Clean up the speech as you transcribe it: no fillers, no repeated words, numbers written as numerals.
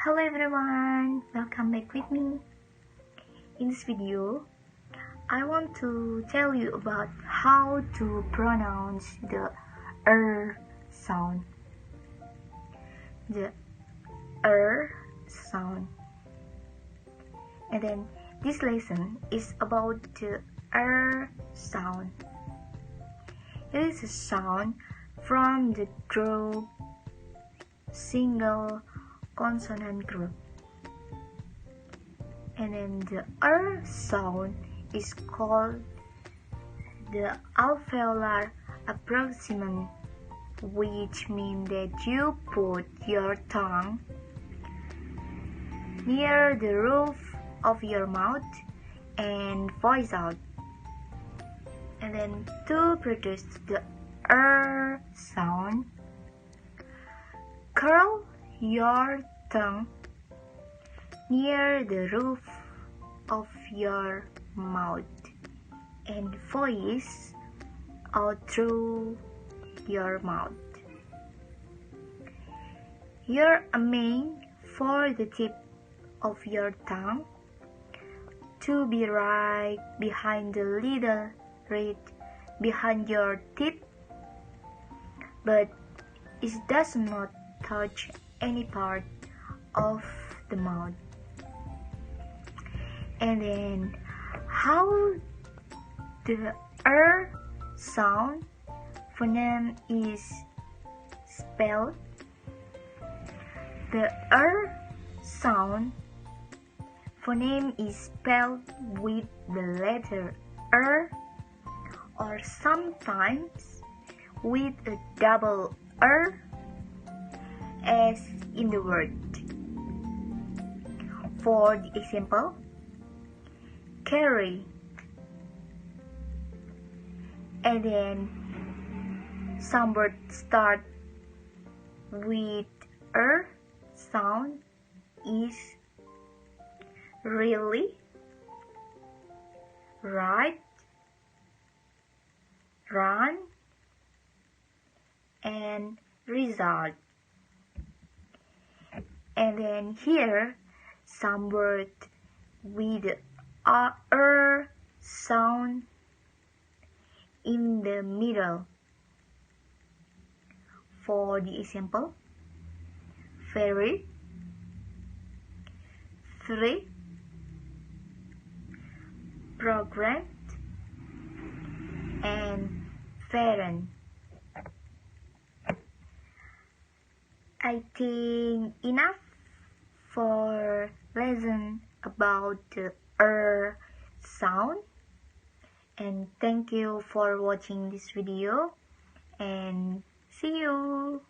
Hello everyone, welcome back with me. In this video, I want to tell you about how to pronounce the sound. The sound. And then this lesson is about the sound. It is a sound from the group single consonant group. And then the sound is called the alveolar approximant, which means that you put your tongue near the roof of your mouth and voice out. And then to produce the sound, curl your tongue near the roof of your mouth and voice out through your mouth. You're aiming for the tip of your tongue to be right behind the little reed behind your teeth, but it does not touch any part of the mouth. And then how the sound phoneme is spelled. The sound phoneme is spelled with the letter or sometimes with a double as in the word. For the example, carry. And then some words start with sound is really, right, run, and result. And then here some word with sound in the middle. For the example, ferry, free, programmed, and parent. I think enough for lesson about the sound, and thank you for watching this video and see you.